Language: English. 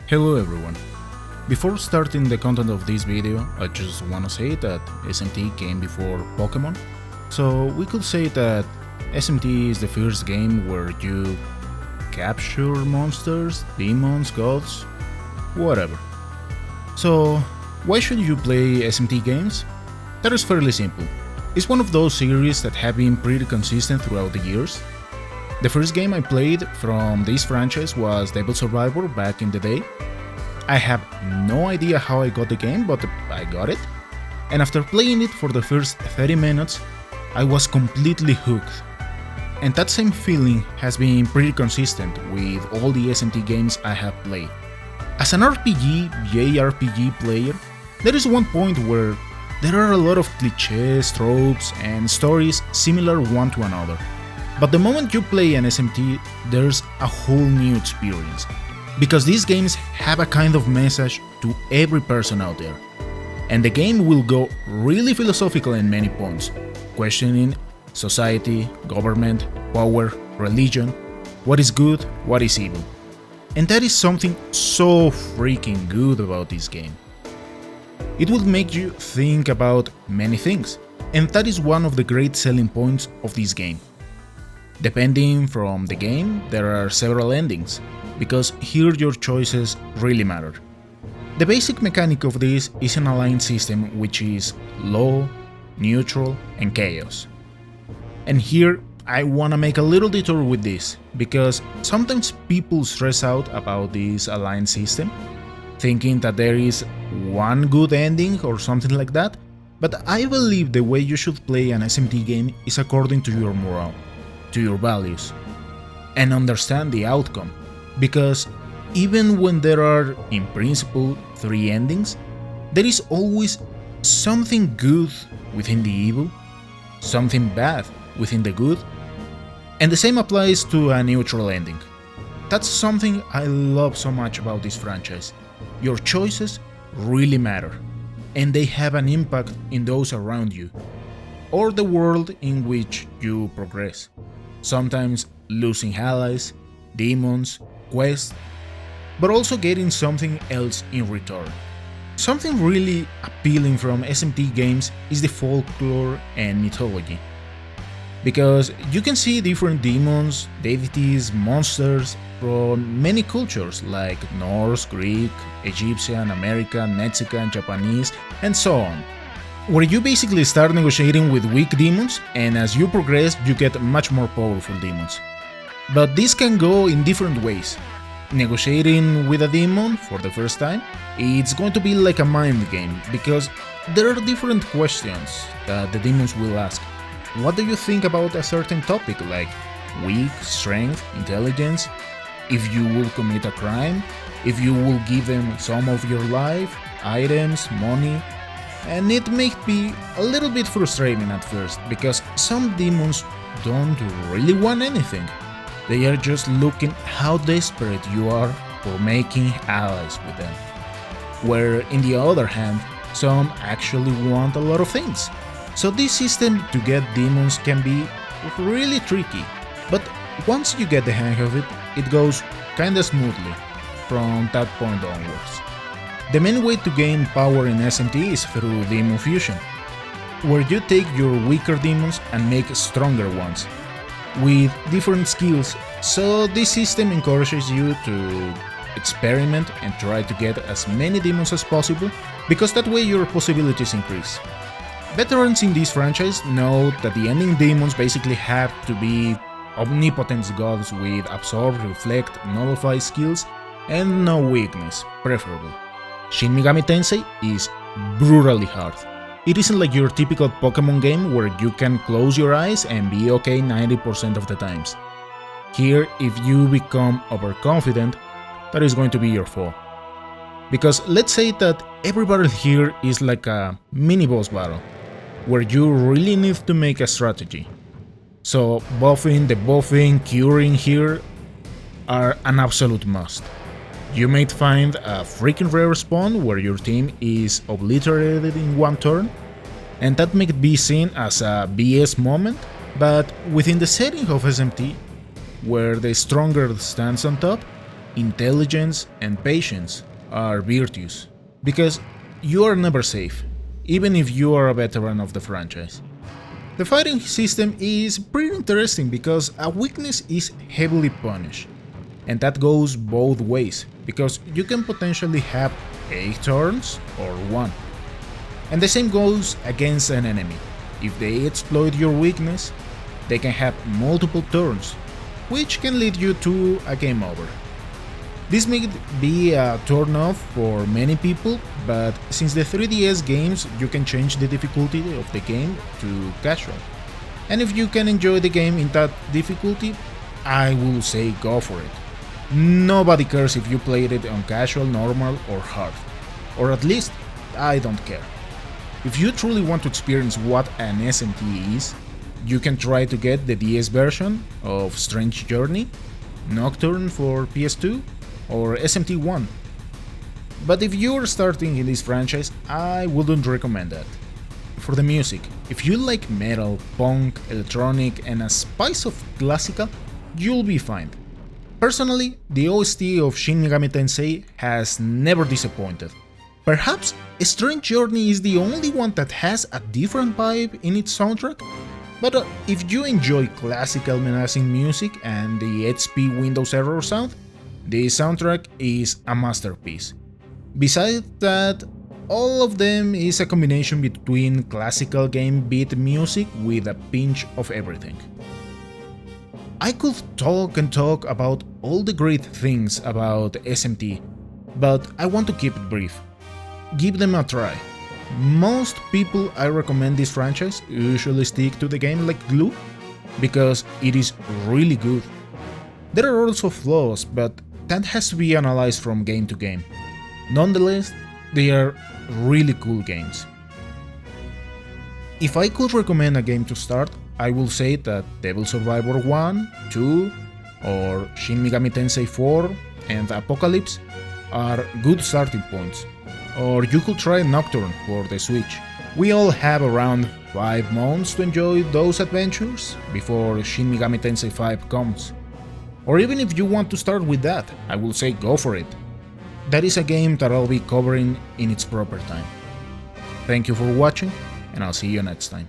Hello everyone. Before starting the content of this video, I just wanna say that SMT came before Pokemon, so we could say that SMT is the first game where you capture monsters, demons, gods, whatever. So, why should you play SMT games? That is fairly simple. It's one of those series that have been pretty consistent throughout the years. The first game I played from this franchise was Devil Survivor back in the day. I have no idea how I got the game, but I got it. And after playing it for the first 30 minutes, I was completely hooked. And that same feeling has been pretty consistent with all the SMT games I have played. As an RPG, JRPG player, there is one point where there are a lot of cliches, tropes, and stories similar one to another. But the moment you play an SMT, there's a whole new experience. Because these games have a kind of message to every person out there. And the game will go really philosophical in many points, questioning society, government, power, religion, what is good, what is evil. And that is something so freaking good about this game. It will make you think about many things, and that is one of the great selling points of this game. Depending from the game, there are several endings, because here your choices really matter. The basic mechanic of this is an aligned system which is law, neutral, and chaos. And here I wanna make a little detour with this, because sometimes people stress out about this aligned system, thinking that there is one good ending or something like that, but I believe the way you should play an SMT game is according to your morale, to your values, and understand the outcome, because even when there are, in principle, 3 endings, there is always something good within the evil, something bad within the good, and the same applies to a neutral ending. That's something I love so much about this franchise. Your choices really matter, and they have an impact in those around you, or the world in which you progress. Sometimes losing allies, demons, quests, but also getting something else in return. Something really appealing from SMT games is the folklore and mythology. Because you can see different demons, deities, monsters from many cultures like Norse, Greek, Egyptian, American, Mexican, Japanese, and so on. Where you basically start negotiating with weak demons, and as you progress you get much more powerful demons. But this can go in different ways. Negotiating with a demon for the first time, it's going to be like a mind game, because there are different questions that the demons will ask. What do you think about a certain topic, like weak, strength, intelligence, if you will commit a crime, if you will give them some of your life, items, money. And it may be a little bit frustrating at first, because some demons don't really want anything. They are just looking how desperate you are for making allies with them. Where, in the other hand, some actually want a lot of things. So this system to get demons can be really tricky, but once you get the hang of it, it goes kinda smoothly from that point onwards. The main way to gain power in SMT is through demon fusion, where you take your weaker demons and make stronger ones, with different skills, so this system encourages you to experiment and try to get as many demons as possible, because that way your possibilities increase. Veterans in this franchise know that the ending demons basically have to be omnipotent gods with absorb, reflect, nullify skills, and no weakness, preferably. Shin Megami Tensei is brutally hard. It isn't like your typical Pokemon game where you can close your eyes and be okay 90% of the times. Here, if you become overconfident, that is going to be your fall. Because let's say that every battle here is like a mini boss battle, where you really need to make a strategy. So buffing, curing here are an absolute must. You might find a freaking rare spawn where your team is obliterated in one turn, and that might be seen as a BS moment, but within the setting of SMT, where the stronger stands on top, intelligence, and patience are virtues, because you are never safe, even if you are a veteran of the franchise. The fighting system is pretty interesting because a weakness is heavily punished, and that goes both ways, because you can potentially have 8 turns or 1. And the same goes against an enemy. If they exploit your weakness, they can have multiple turns, which can lead you to a game over. This may be a turn off for many people, but since the 3DS games you can change the difficulty of the game to casual. And if you can enjoy the game in that difficulty, I will say go for it. Nobody cares if you played it on casual, normal or hard. Or at least, I don't care. If you truly want to experience what an SMT is, you can try to get the DS version of Strange Journey, Nocturne for PS2, or SMT1. But if you're starting in this franchise, I wouldn't recommend that. For the music, if you like metal, punk, electronic and a spice of classical, you'll be fine. Personally, the OST of Shin Megami Tensei has never disappointed. Perhaps Strange Journey is the only one that has a different vibe in its soundtrack, but if you enjoy classical menacing music and the HP Windows Error sound, the soundtrack is a masterpiece. Besides that, all of them is a combination between classical game beat music with a pinch of everything. I could talk and talk about all the great things about SMT, but I want to keep it brief. Give them a try. Most people I recommend this franchise usually stick to the game like glue, because it is really good. There are also flaws, but that has to be analyzed from game to game. Nonetheless, they are really cool games. If I could recommend a game to start, I will say that Devil Survivor 1, 2, or Shin Megami Tensei 4 and Apocalypse are good starting points. Or you could try Nocturne for the Switch. We all have around 5 months to enjoy those adventures before Shin Megami Tensei 5 comes. Or even if you want to start with that, I will say go for it. That is a game that I'll be covering in its proper time. Thank you for watching, and I'll see you next time.